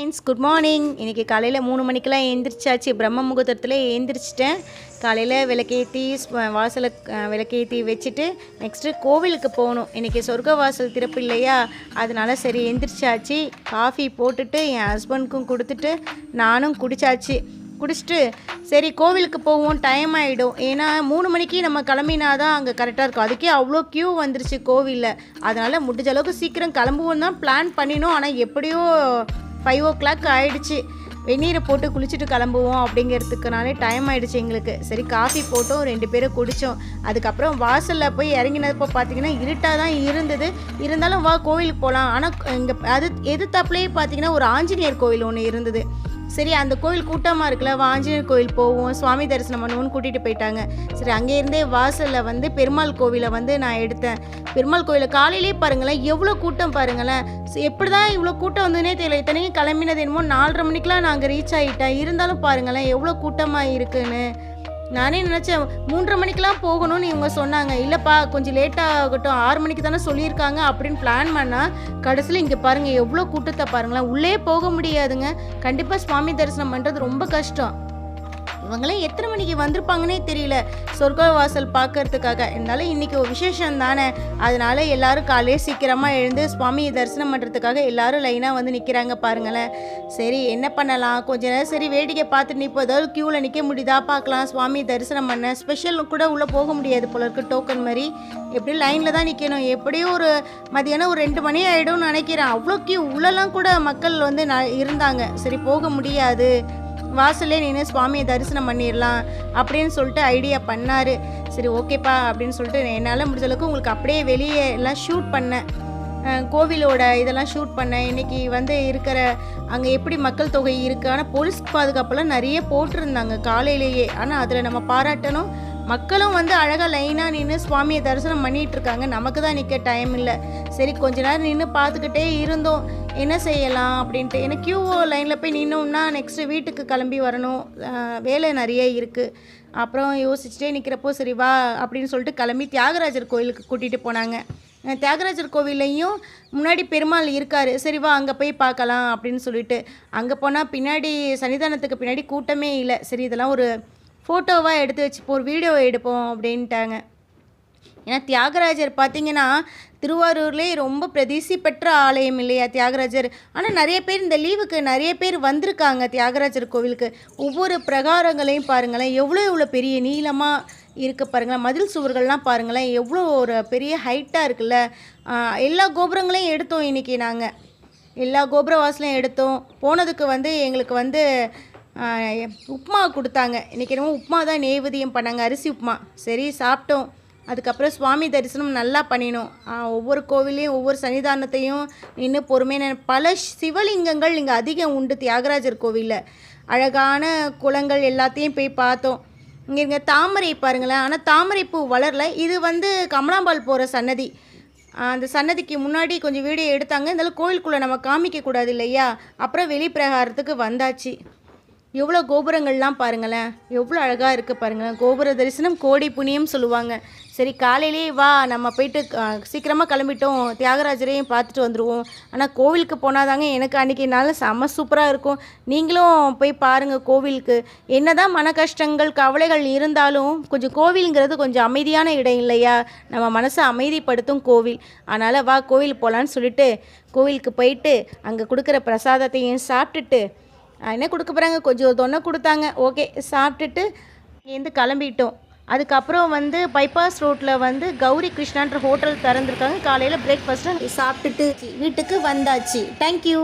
Friends, good morning. இன்றைக்கி காலையில் 3 மணிக்கெலாம் எழுந்திரிச்சாச்சு. பிரம்ம முகூர்த்தத்தில் எழுந்திரிச்சிட்டேன். காலையில் விளக்கேற்றி வாசலை விளக்கேற்றி வச்சுட்டு நெக்ஸ்ட்டு கோவிலுக்கு போகணும். இன்றைக்கி சொர்க்க வாசல் திறப்பு இல்லையா, அதனால சரி எழுந்திரிச்சாச்சு. காஃபி போட்டுட்டு என் ஹஸ்பண்டுக்கும் கொடுத்துட்டு நானும் குடித்தாச்சு. குடிச்சிட்டு சரி கோவிலுக்கு போவோம், டைம் ஆகிடும். ஏன்னா 3 மணிக்கு நம்ம கிளம்பினா தான் அங்கே கரெக்டாக இருக்கும். அதுக்கே அவ்வளோ க்யூ வந்துருச்சு கோவிலில். அதனால் முடிஞ்ச அளவுக்கு சீக்கிரம் கிளம்புவோம் தான் பிளான் பண்ணினோம். ஆனால் எப்படியோ 5 o'clock ஆகிடுச்சு. வெந்நீரை போட்டு குளிச்சுட்டு கிளம்புவோம் அப்படிங்கிறதுக்குனாலே டைம் ஆகிடுச்சு எங்களுக்கு. சரி காஃபி போட்டோம், 2 பேரும் குடித்தோம். அதுக்கப்புறம் வாசலில் போய் இறங்கினப்போ பார்த்திங்கன்னா இருட்டாக தான் இருந்தது. இருந்தாலும் வா கோவிலுக்கு போகலாம். ஆனால் இங்கே அது எதிர்த்தாப்புலேயே பார்த்திங்கன்னா ஒரு ஆஞ்சநேயர் கோவில் ஒன்று இருந்தது. சரி அந்த கோவில் கூட்டமாக இருக்குல்ல, ஆஞ்சநேயர் கோவில் போவோம், சுவாமி தரிசனம் பண்ணுவோன்னு கூட்டிகிட்டு போயிட்டாங்க. சரி அங்கேருந்தே வாசலில் பெருமாள் கோவிலை நான் எடுத்தேன். பெருமாள் கோவிலை காலையிலே பாருங்களேன் எவ்வளோ கூட்டம் பாருங்களேன். எப்படி தான் இவ்வளோ கூட்டம் வந்ததுனே தெரியல. இத்தனைக்கும் கிளம்பினது என்னமோ 4:30 மணிக்கெலாம் நான் அங்கே ரீச் ஆகிட்டேன். இருந்தாலும் பாருங்களேன் எவ்வளோ கூட்டமாக இருக்குன்னு. நானே நினச்சேன் 3:30 மணிக்கெலாம் போகணும்னு இவங்க சொன்னாங்க. இல்லைப்பா கொஞ்சம் லேட்டாக ஆகட்டும், 6 மணிக்கு தானே சொல்லியிருக்காங்க அப்படின்னு பிளான் பண்ணால் கடைசியில் இங்கே பாருங்கள் எவ்வளோ கூட்டத்தை பாருங்களேன். உள்ளே போக முடியாதுங்க. கண்டிப்பாக சுவாமி தரிசனம் பண்ணுறது ரொம்ப கஷ்டம். இவங்களாம் எத்தனை மணிக்கு வந்திருப்பாங்கன்னே தெரியல சொர்க்க வாசல் பார்க்கறதுக்காக. இருந்தாலும் இன்றைக்கி ஒரு விசேஷம் தானே, அதனால எல்லோரும் காலையே சீக்கிரமாக எழுந்து சுவாமியை தரிசனம் பண்ணுறதுக்காக எல்லோரும் லைனாக நிற்கிறாங்க பாருங்களேன். சரி என்ன பண்ணலாம், கொஞ்ச நேரம் சரி வேடிக்கை பார்த்துட்டு நிற்போம். ஏதாவது க்யூவில் நிற்க முடியுதா பார்க்கலாம். சுவாமி தரிசனம் பண்ண ஸ்பெஷல் கூட உள்ளே போக முடியாது போல இருக்குது, டோக்கன் மாதிரி. எப்படியும் லைனில் தான் நிற்கணும். எப்படியும் ஒரு மதியானம் ஒரு 2 மணி ஆகிடும்னு நினைக்கிறேன். அவ்வளோ க்யூ உள்ளெல்லாம் கூட மக்கள் இருந்தாங்க. சரி போக முடியாது, வாசல்லே நின்று சுவாமியை தரிசனம் பண்ணிடலாம் அப்படின்னு சொல்லிட்டு ஐடியா பண்ணார். சரி ஓகேப்பா அப்படின்னு சொல்லிட்டு என்னால் முடிஞ்ச அளவுக்கு உங்களுக்கு அப்படியே வெளியே எல்லாம் ஷூட் பண்ணேன். கோவிலோட இதெல்லாம் ஷூட் பண்ணேன். இன்றைக்கி இருக்கிற அங்கே எப்படி மக்கள் தொகை இருக்குது. ஆனால் போலீஸ் பாதுகாப்பெல்லாம் நிறைய போட்டிருந்தாங்க காலையிலேயே. ஆனால் அதில் நம்ம பாராட்டணும், மக்களும் அழகாக லைனாக நின்று சுவாமியை தரிசனம் பண்ணிகிட்ருக்காங்க. நமக்கு தான் நிற்க டைம் இல்லை. சரி கொஞ்ச நேரம் நின்று பார்த்துக்கிட்டே இருந்தோம், என்ன செய்யலாம் அப்படின்ட்டு. எனக்கு க்யூஓ லைனில் போய் நின்னோம்னா நெக்ஸ்ட்டு வீட்டுக்கு கிளம்பி வரணும், வேலை நிறைய இருக்குது. அப்புறம் யோசிச்சுட்டே நிற்கிறப்போ சரி வா அப்படின்னு சொல்லிட்டு கிளம்பி தியாகராஜர் கோயிலுக்கு கூட்டிகிட்டு போனாங்க. தியாகராஜர் கோவிலையும் முன்னாடி பெருமாள் இருக்கார். சரி வா அங்கே போய் பார்க்கலாம் அப்படின்னு சொல்லிட்டு அங்கே போனால் பின்னாடி சன்னிதானத்துக்கு பின்னாடி கூட்டமே இல்லை. சரி இதெல்லாம் ஒரு ஃபோட்டோவாக எடுத்து வச்சுப்போம், ஒரு வீடியோ எடுப்போம் அப்படின்ட்டாங்க. ஏன்னா தியாகராஜர் பார்த்திங்கன்னா திருவாரூர்லேயே ரொம்ப பிரதிசி பெற்ற ஆலயம் இல்லையா தியாகராஜர். ஆனால் நிறைய பேர் இந்த லீவுக்கு நிறைய பேர் வந்திருக்காங்க தியாகராஜர் கோவிலுக்கு. ஒவ்வொரு பிரகாரங்களையும் பாருங்களேன் எவ்வளோ பெரிய நீளமாக இருக்குது பாருங்களேன். மதில் சுவர்கள்லாம் பாருங்களேன் எவ்வளோ ஒரு பெரிய ஹைட்டாக இருக்குல்ல. எல்லா கோபுரங்களையும் எடுத்தோம் இன்றைக்கி. நாங்கள் எல்லா கோபுர வாசலையும் எடுத்தோம். போனதுக்கு எங்களுக்கு உப்புமா கொடுத்தாங்க. இன்றைக்கி என்னமோ உப்புமா தான் நெய்வேத்தியம் பண்ணாங்க, அரிசி உப்புமா. சரி சாப்பிட்டோம். அதுக்கப்புறம் சுவாமி தரிசனம் நல்லா பண்ணினோம். ஒவ்வொரு கோவிலையும் ஒவ்வொரு சன்னிதானத்தையும் நின்று பொறுமையான பல சிவலிங்கங்கள் இங்கே அதிகம் உண்டு தியாகராஜர் கோவிலில். அழகான குளங்கள் எல்லாத்தையும் போய் பார்த்தோம். இங்கே தாமரை பாருங்களேன். ஆனால் தாமரை பூ வளரல. இது கமலாம்பாள் போகிற சன்னதி. அந்த சன்னதிக்கு முன்னாடி கொஞ்சம் வீடியோ எடுத்தாங்க. இருந்தாலும் கோவிலுக்குள்ளே நம்ம காமிக்கக்கூடாது இல்லையா. அப்புறம் வெளி பிரகாரத்துக்கு வந்தாச்சு. எவ்வளோ கோபுரங்கள்லாம் பாருங்களேன் எவ்வளோ அழகாக இருக்குது பாருங்களேன். கோபுர தரிசனம் கோடி புண்ணியம் சொல்லுவாங்க. சரி காலையிலேயே வா நம்ம போயிட்டு சீக்கிரமாக கிளம்பிட்டோம், தியாகராஜரையும் பார்த்துட்டு வந்துடுவோம். ஆனால் கோவிலுக்கு போனாதாங்க எனக்கு அன்றைக்கி நாள் செம்ம சூப்பராக இருக்கும். நீங்களும் போய் பாருங்கள் கோவிலுக்கு. என்ன தான் மன கஷ்டங்கள் கவலைகள் இருந்தாலும் கொஞ்சம் கோவிலுங்கிறது கொஞ்சம் அமைதியான இடம் இல்லையா, நம்ம மனசை அமைதிப்படுத்தும் கோவில். அதனால் வா கோவில் போகலான்னு சொல்லிட்டு கோவிலுக்கு போயிட்டு அங்கே கொடுக்குற பிரசாதத்தையும் சாப்பிட்டுட்டு என்ன கொடுக்க போகிறாங்க கொஞ்சம் தொன்னை கொடுத்தாங்க. ஓகே சாப்பிட்டுட்டு இங்கேருந்து கிளம்பிட்டோம். அதுக்கப்புறம் பைபாஸ் ரோட்டில் கௌரி கிருஷ்ணான்ற ஹோட்டல் திறந்துருக்காங்க. காலையில் பிரேக்ஃபாஸ்ட்டு சாப்பிட்டுட்டு வீட்டுக்கு வந்தாச்சு. தேங்க்யூ.